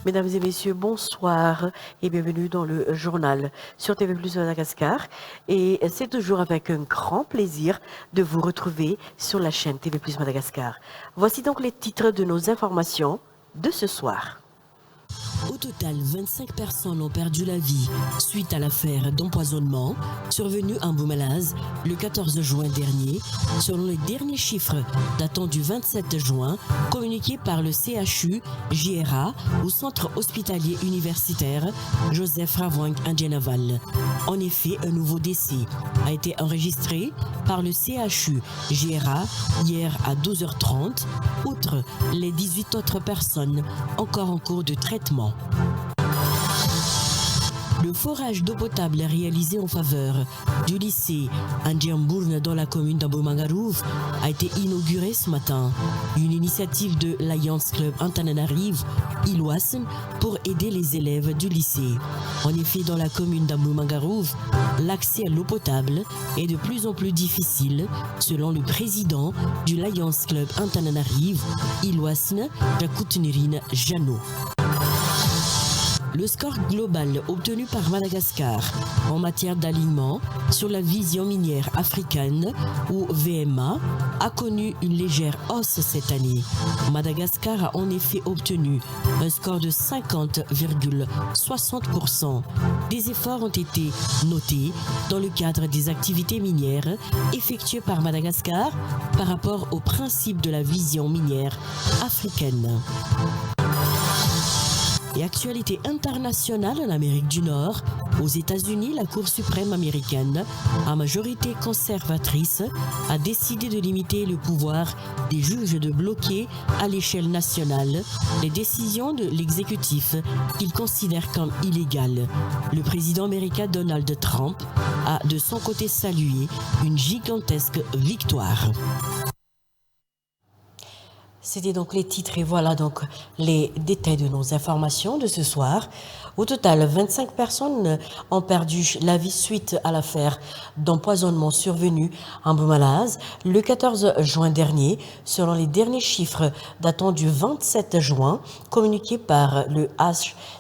Mesdames et messieurs, bonsoir et bienvenue dans le journal sur TV Plus Madagascar. Et c'est toujours avec un grand plaisir de vous retrouver sur la chaîne TV Plus Madagascar. Voici donc les titres de nos informations de ce soir. Au total, 25 personnes ont perdu la vie suite à l'affaire d'empoisonnement survenue en Boumalaz le 14 juin dernier, selon les derniers chiffres datant du 27 juin communiqués par le CHU JRA au centre hospitalier universitaire Joseph Ravouang Indjenaval. En effet, un nouveau décès a été enregistré par le CHU JRA hier à 12h30, outre les 18 autres personnes encore en cours de traitement. Le forage d'eau potable réalisé en faveur du lycée Andjambourne dans la commune d'Ambomangarouf a été inauguré ce matin. Une initiative de Lions Club Antananarive, Iloasen, pour aider les élèves du lycée. En effet, dans la commune d'Ambomangarouf, l'accès à l'eau potable est de plus en plus difficile, selon le président du Lions Club Antananarive, Iloasen, Jakoutenirine Jano. Le score global obtenu par Madagascar en matière d'alignement sur la vision minière africaine, ou VMA, a connu une légère hausse cette année. Madagascar a en effet obtenu un score de 50,60%. Des efforts ont été notés dans le cadre des activités minières effectuées par Madagascar par rapport au principe de la vision minière africaine. Et actualité internationale en Amérique du Nord, aux États-Unis, la Cour suprême américaine, à majorité conservatrice, a décidé de limiter le pouvoir des juges de bloquer à l'échelle nationale les décisions de l'exécutif qu'ils considèrent comme illégales. Le président américain Donald Trump a de son côté salué une gigantesque victoire. C'était donc les titres et voilà donc les détails de nos informations de ce soir. Au total, 25 personnes ont perdu la vie suite à l'affaire d'empoisonnement survenue en Boumalaz le 14 juin dernier, selon les derniers chiffres datant du 27 juin communiqués par le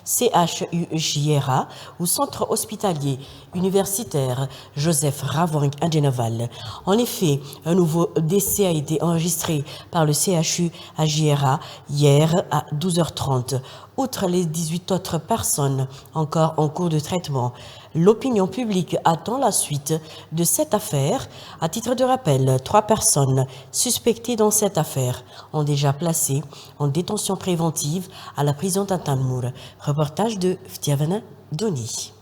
CHUJRA au centre hospitalier universitaire Joseph Ravouang Indjenaval. En effet, un nouveau décès a été enregistré par le CHU JRA hier à 12h30. Outre les 18 autres personnes encore en cours de traitement, l'opinion publique attend la suite de cette affaire. À titre de rappel, 3 personnes suspectées dans cette affaire ont déjà placé en détention préventive à la prison d'Antanmour. Reportage de Ftiavana Doni.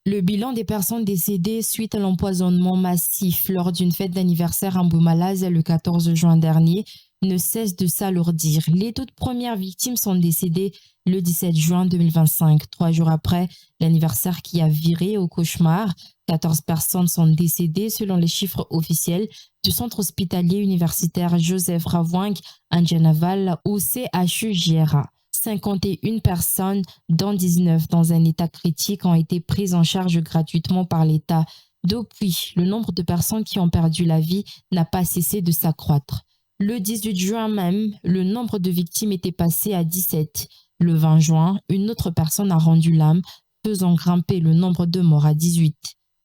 Le bilan des personnes décédées suite à l'empoisonnement massif lors d'une fête d'anniversaire en Boumalaz le 14 juin dernier ne cesse de s'alourdir. Les toutes premières victimes sont décédées le 17 juin 2025, 3 jours après l'anniversaire qui a viré au cauchemar. 14 personnes sont décédées selon les chiffres officiels du centre hospitalier universitaire Joseph Ravouang Indjenaval ou CHUJRA. 51 personnes, dont 19 dans un état critique, ont été prises en charge gratuitement par l'État. Depuis, le nombre de personnes qui ont perdu la vie n'a pas cessé de s'accroître. Le 18 juin même, le nombre de victimes était passé à 17. Le 20 juin, une autre personne a rendu l'âme, faisant grimper le nombre de morts à 18.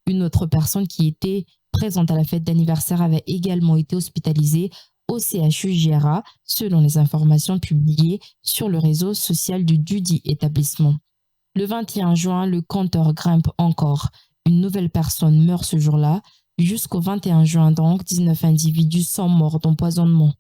Une autre personne qui était présente à la fête d'anniversaire avait également été hospitalisée au CHUJRA, selon les informations publiées sur le réseau social du dudit établissement. Le 21 juin, le compteur grimpe encore. Une nouvelle personne meurt ce jour-là. Jusqu'au 21 juin donc, 19 individus sont morts d'empoisonnement.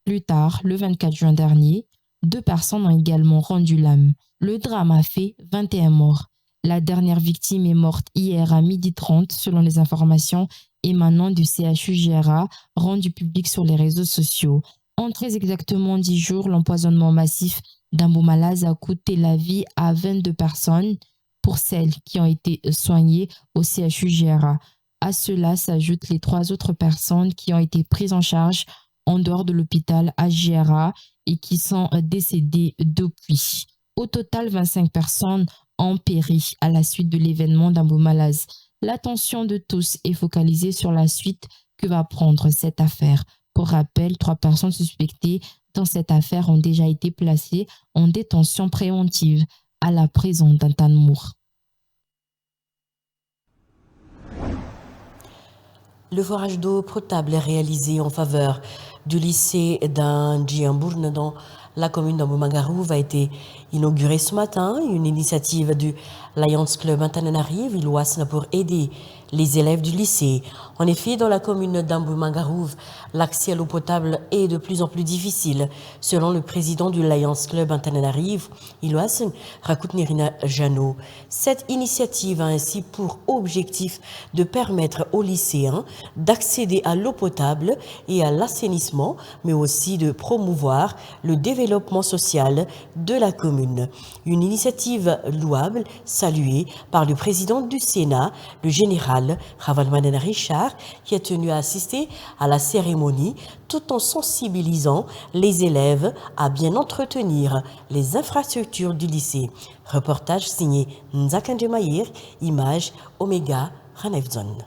Plus tard, le 24 juin dernier, 2 personnes ont également rendu l'âme. Le drame a fait 21 morts. La dernière victime est morte hier à 12h30 selon les informations émanant du CHUJRA rendues publiques sur les réseaux sociaux. En très exactement 10 jours, l'empoisonnement massif d'Ambomalaz a coûté la vie à 22 personnes pour celles qui ont été soignées au CHUJRA. À cela s'ajoutent les 3 autres personnes qui ont été prises en charge en dehors de l'hôpital à JRA et qui sont décédées depuis. Au total, 25 personnes ont péri à la suite de l'événement d'Ambomalaz. L'attention de tous est focalisée sur la suite que va prendre cette affaire. Pour rappel, 3 personnes suspectées dans cette affaire ont déjà été placés en détention préventive à la prison d'Antanmour. Le forage d'eau potable réalisé en faveur du lycée d'Andjiambourne dans la commune d'Amboumangarouve a été inauguré ce matin. Une initiative du Lions Club Antananarive Iloasna pour aider les élèves du lycée. En effet, dans la commune d'Amboumangarouve, l'accès à l'eau potable est de plus en plus difficile. Selon le président du Lions Club Antananarive, Iloasna Rakutnirina Jano, cette initiative a ainsi pour objectif de permettre aux lycéens d'accéder à l'eau potable et à l'assainissement, mais aussi de promouvoir le développement social de la commune. Une initiative louable, saluée par le président du Sénat, le général Ravalmanen Richard, qui a tenu à assister à la cérémonie tout en sensibilisant les élèves à bien entretenir les infrastructures du lycée. Reportage signé Nzakandje Maïr, image Omega Ranevzon.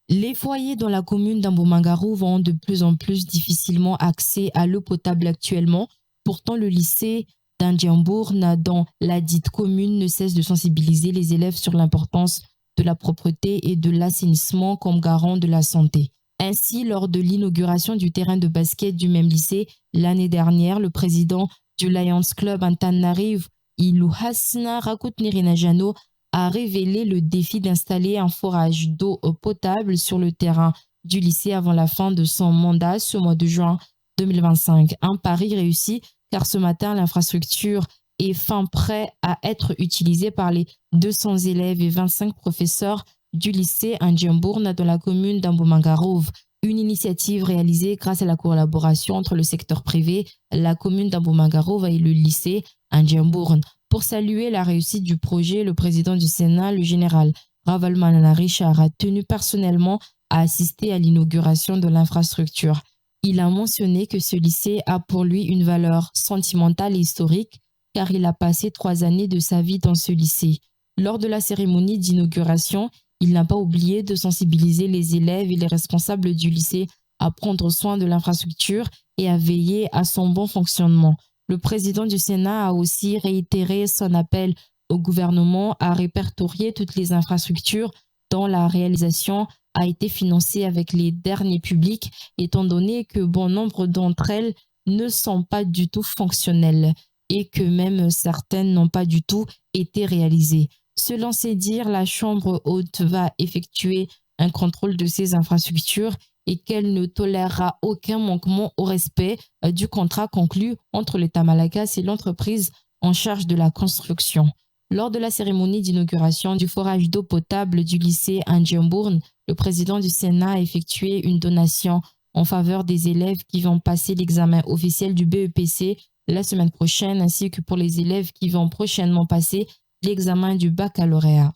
Les foyers dans la commune d'Amboumangarouve ont de plus en plus difficilement accès à l'eau potable actuellement. Pourtant, le lycée d'Andjiambourne, dans la dite commune, ne cesse de sensibiliser les élèves sur l'importance de la propreté et de l'assainissement comme garant de la santé. Ainsi, lors de l'inauguration du terrain de basket du même lycée l'année dernière, le président du Lions Club Antananarive, Iluhasna Rakutnirina-Jano, a révélé le défi d'installer un forage d'eau potable sur le terrain du lycée avant la fin de son mandat ce mois de juin 2025. Un pari réussi car ce matin, l'infrastructure est fin prêt à être utilisée par les 200 élèves et 25 professeurs du lycée Andjiambourne dans la commune d'Amboumangarouve. Une initiative réalisée grâce à la collaboration entre le secteur privé, la commune d'Amboumangarouve et le lycée Andjiambourne. Pour saluer la réussite du projet, le président du Sénat, le général Ravalmanen Richard, a tenu personnellement à assister à l'inauguration de l'infrastructure. Il a mentionné que ce lycée a pour lui une valeur sentimentale et historique car il a passé 3 années de sa vie dans ce lycée. Lors de la cérémonie d'inauguration, il n'a pas oublié de sensibiliser les élèves et les responsables du lycée à prendre soin de l'infrastructure et à veiller à son bon fonctionnement. Le président du Sénat a aussi réitéré son appel au gouvernement à répertorier toutes les infrastructures dont la réalisation a été financée avec les derniers publics, étant donné que bon nombre d'entre elles ne sont pas du tout fonctionnelles et que même certaines n'ont pas du tout été réalisées. Selon ses dires, la Chambre haute va effectuer un contrôle de ces infrastructures et qu'elle ne tolérera aucun manquement au respect du contrat conclu entre l'État malagas et l'entreprise en charge de la construction. Lors de la cérémonie d'inauguration du forage d'eau potable du lycée Andjiambourne, le président du Sénat a effectué une donation en faveur des élèves qui vont passer l'examen officiel du BEPC la semaine prochaine, ainsi que pour les élèves qui vont prochainement passer l'examen du baccalauréat.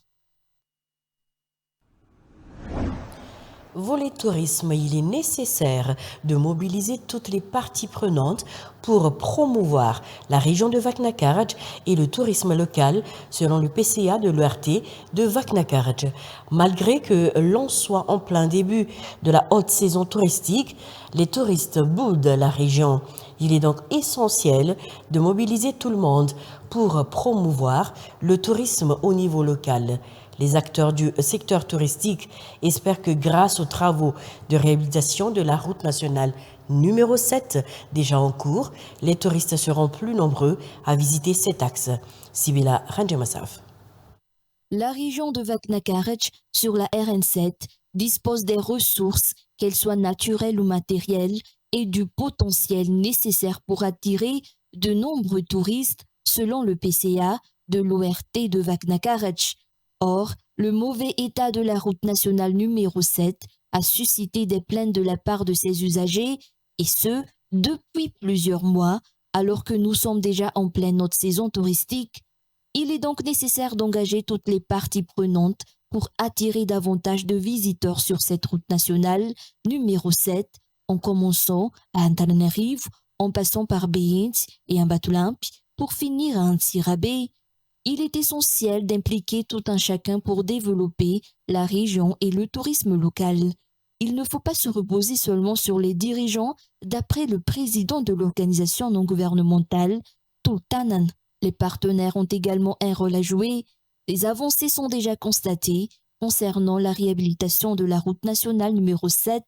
Volet tourisme, il est nécessaire de mobiliser toutes les parties prenantes pour promouvoir la région de Vaknakarj et le tourisme local selon le PCA de l'ERT de Vaknakarj. Malgré que l'on soit en plein début de la haute saison touristique, les touristes boudent la région. Il est donc essentiel de mobiliser tout le monde pour promouvoir le tourisme au niveau local. Les acteurs du secteur touristique espèrent que grâce aux travaux de réhabilitation de la route nationale numéro 7, déjà en cours, les touristes seront plus nombreux à visiter cet axe. Sibila Ranjemassaf. La région de Vaknakarj sur la RN7 dispose des ressources, qu'elles soient naturelles ou matérielles, et du potentiel nécessaire pour attirer de nombreux touristes selon le PCA de l'ORT de Vaknakarj. Or, le mauvais état de la route nationale numéro 7 a suscité des plaintes de la part de ses usagers, et ce, depuis plusieurs mois, alors que nous sommes déjà en pleine haute saison touristique. Il est donc nécessaire d'engager toutes les parties prenantes pour attirer davantage de visiteurs sur cette route nationale numéro 7, en commençant à Antananarive, en passant par Beyint et Ambatulampi, pour finir à Antsirabe. Il est essentiel d'impliquer tout un chacun pour développer la région et le tourisme local. il ne faut pas se reposer seulement sur les dirigeants, d'après le président de l'organisation non gouvernementale, Toutanan. Les partenaires ont également un rôle à jouer. Les avancées sont déjà constatées concernant la réhabilitation de la route nationale numéro 7,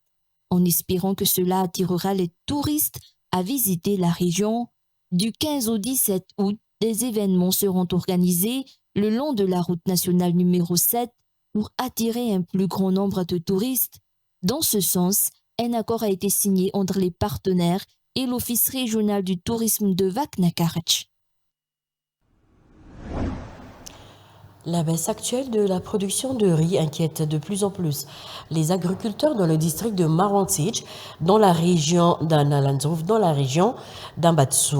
en espérant que cela attirera les touristes à visiter la région. Du 15 au 17 août, des événements seront organisés le long de la route nationale numéro 7 pour attirer un plus grand nombre de touristes. Dans ce sens, un accord a été signé entre les partenaires et l'Office régional du tourisme de Vaknakarach. La baisse actuelle de la production de riz inquiète de plus en plus les agriculteurs dans le district de Marantic, dans la région d'Analanzouf, dans la région d'Ambatsu.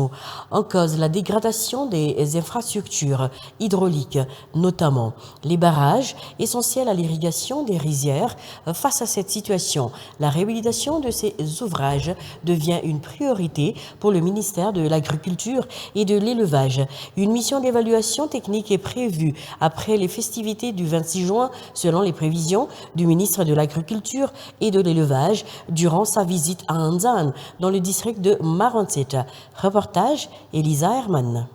En cause, la dégradation des infrastructures hydrauliques, notamment les barrages essentiels à l'irrigation des rizières. Face à cette situation, la réhabilitation de ces ouvrages devient une priorité pour le ministère de l'Agriculture et de l'Élevage. Une mission d'évaluation technique est prévue après les festivités du 26 juin, selon les prévisions du ministre de l'Agriculture et de l'Élevage, durant sa visite à Anzan, dans le district de Marantic. Reportage Elisa Herman.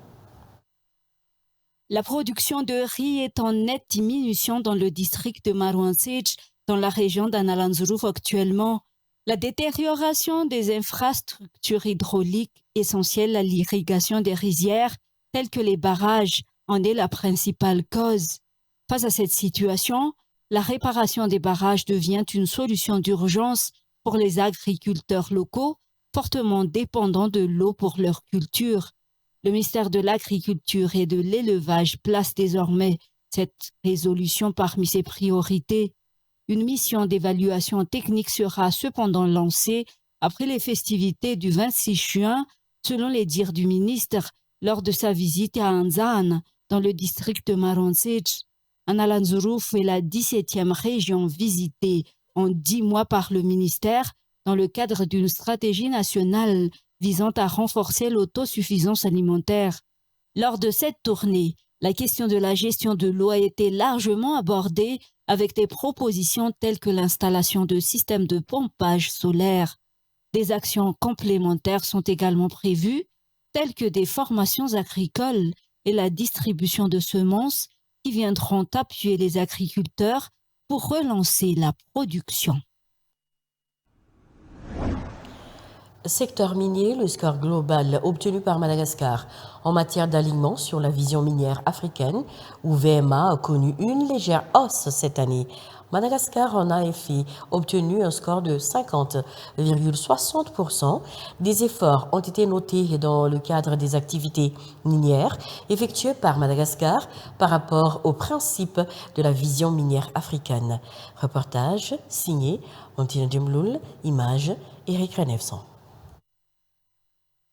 La production de riz est en nette diminution dans le district de Marouansich, dans la région d'Analanzouf actuellement. La détérioration des infrastructures hydrauliques essentielles à l'irrigation des rizières, telles que les barrages, en est la principale cause. Face à cette situation, la réparation des barrages devient une solution d'urgence pour les agriculteurs locaux, fortement dépendants de l'eau pour leur culture. Le ministère de l'Agriculture et de l'Élevage place désormais cette résolution parmi ses priorités. Une mission d'évaluation technique sera cependant lancée après les festivités du 26 juin, selon les dires du ministre, lors de sa visite à Anzan, dans le district de Marantic. Analanzouf est la 17e région visitée en 10 mois par le ministère dans le cadre d'une stratégie nationale visant à renforcer l'autosuffisance alimentaire. Lors de cette tournée, la question de la gestion de l'eau a été largement abordée avec des propositions telles que l'installation de systèmes de pompage solaire. Des actions complémentaires sont également prévues, telles que des formations agricoles et la distribution de semences qui viendront appuyer les agriculteurs pour relancer la production. Secteur minier, le score global obtenu par Madagascar en matière d'alignement sur la vision minière africaine, où VMA a connu une légère hausse cette année. Madagascar en a effet obtenu un score de 50,60%. Des efforts ont été notés dans le cadre des activités minières effectuées par Madagascar par rapport aux principes de la vision minière africaine. Reportage signé Montine Djemloul, image Eric Renevson.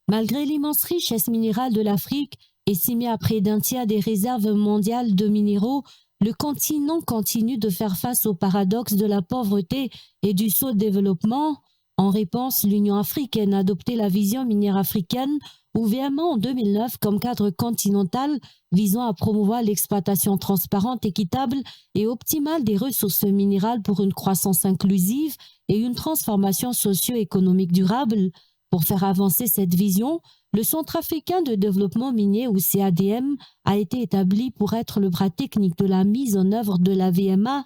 Malgré l'immense richesse minérale de l'Afrique, estimée à près d'un tiers des réserves mondiales de minéraux, le continent continue de faire face au paradoxe de la pauvreté et du sous-développement. En réponse, l'Union africaine a adopté la vision minière africaine, ouvertement en 2009 comme cadre continental visant à promouvoir l'exploitation transparente, équitable et optimale des ressources minérales pour une croissance inclusive et une transformation socio-économique durable. Pour faire avancer cette vision, le Centre africain de développement minier ou CADM a été établi pour être le bras technique de la mise en œuvre de la VMA.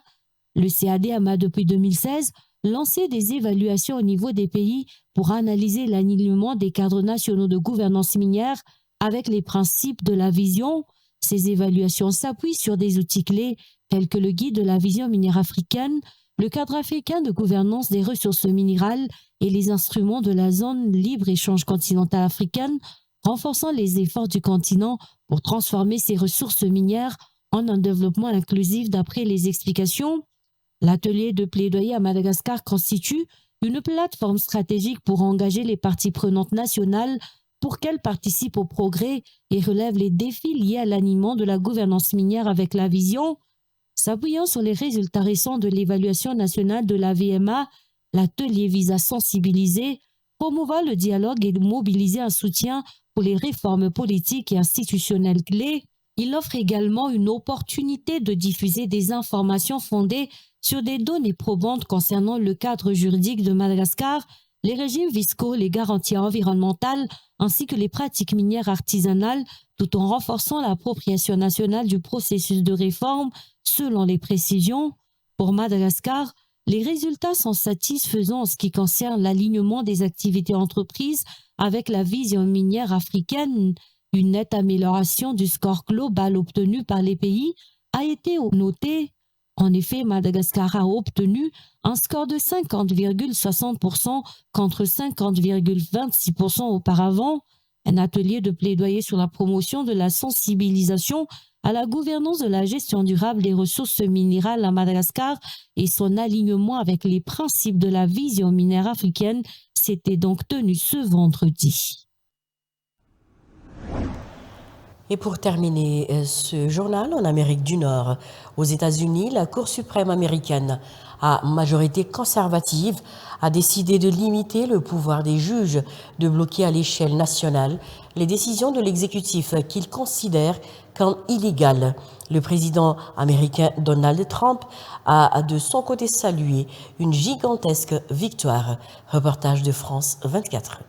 Le CADM a depuis 2016 lancé des évaluations au niveau des pays pour analyser l'alignement des cadres nationaux de gouvernance minière avec les principes de la vision. Ces évaluations s'appuient sur des outils clés tels que le guide de la vision minière africaine, le cadre africain de gouvernance des ressources minérales et les instruments de la zone libre-échange continentale africaine, renforçant les efforts du continent pour transformer ses ressources minières en un développement inclusif d'après les explications. L'atelier de plaidoyer à Madagascar constitue une plateforme stratégique pour engager les parties prenantes nationales pour qu'elles participent au progrès et relèvent les défis liés à l'animement de la gouvernance minière avec la vision. S'appuyant sur les résultats récents de l'évaluation nationale de la VMA, l'atelier vise à sensibiliser, promouvoir le dialogue et mobiliser un soutien pour les réformes politiques et institutionnelles clés. il offre également une opportunité de diffuser des informations fondées sur des données probantes concernant le cadre juridique de Madagascar, les régimes fiscaux, les garanties environnementales ainsi que les pratiques minières artisanales, tout en renforçant l'appropriation nationale du processus de réforme selon les précisions. Pour Madagascar, les résultats sont satisfaisants en ce qui concerne l'alignement des activités entreprises avec la vision minière africaine. Une nette amélioration du score global obtenu par les pays a été notée. En effet, Madagascar a obtenu un score de 50,60% contre 50,26% auparavant. Un atelier de plaidoyer sur la promotion de la sensibilisation à la gouvernance de la gestion durable des ressources minérales à Madagascar et son alignement avec les principes de la vision minière africaine s'était donc tenu ce vendredi. Et pour terminer ce journal, en Amérique du Nord, aux États-Unis, la Cour suprême américaine, à majorité conservative, a décidé de limiter le pouvoir des juges de bloquer à l'échelle nationale les décisions de l'exécutif qu'ils considèrent comme illégales. Le président américain Donald Trump a de son côté salué une gigantesque victoire. Reportage de France 24.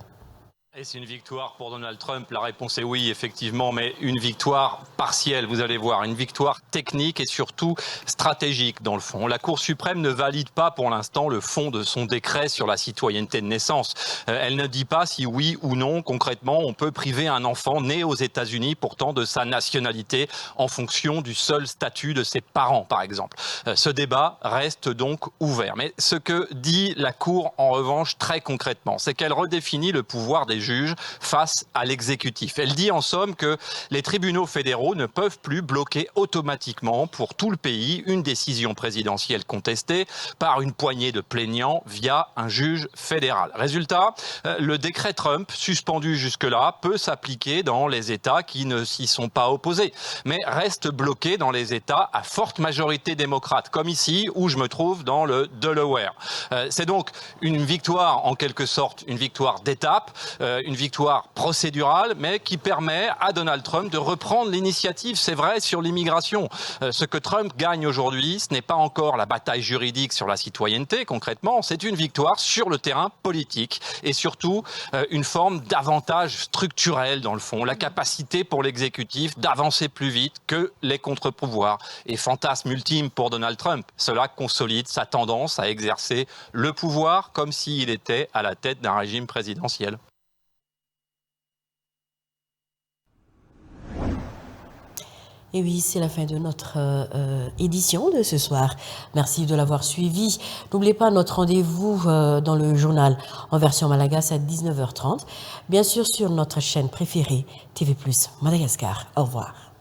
Est-ce une victoire pour Donald Trump? La réponse est oui, effectivement, mais une victoire partielle, vous allez voir, une victoire technique et surtout stratégique dans le fond. La Cour suprême ne valide pas pour l'instant le fond de son décret sur la citoyenneté de naissance. Elle ne dit pas si oui ou non, concrètement, on peut priver un enfant né aux États-Unis pourtant de sa nationalité en fonction du seul statut de ses parents, par exemple. Ce débat reste donc ouvert. Mais ce que dit la Cour, en revanche, très concrètement, c'est qu'elle redéfinit le pouvoir des juges face à l'exécutif. Elle dit en somme que les tribunaux fédéraux ne peuvent plus bloquer automatiquement pour tout le pays une décision présidentielle contestée par une poignée de plaignants via un juge fédéral. Résultat, le décret Trump, suspendu jusque-là, peut s'appliquer dans les États qui ne s'y sont pas opposés, mais reste bloqué dans les États à forte majorité démocrate, comme ici où je me trouve dans le Delaware. C'est donc une victoire en quelque sorte, une victoire d'étape, une victoire procédurale, mais qui permet à Donald Trump de reprendre l'initiative, c'est vrai, sur l'immigration. Ce que Trump gagne aujourd'hui, ce n'est pas encore la bataille juridique sur la citoyenneté, concrètement, c'est une victoire sur le terrain politique et surtout une forme d'avantage structurel, dans le fond, la capacité pour l'exécutif d'avancer plus vite que les contre-pouvoirs. Et fantasme ultime pour Donald Trump, cela consolide sa tendance à exercer le pouvoir comme s'il était à la tête d'un régime présidentiel. Et oui, c'est la fin de notre édition de ce soir. Merci de l'avoir suivi. N'oubliez pas notre rendez-vous dans le journal en version malagasy à 19h30. Bien sûr, sur notre chaîne préférée, TV+ Madagascar. Au revoir.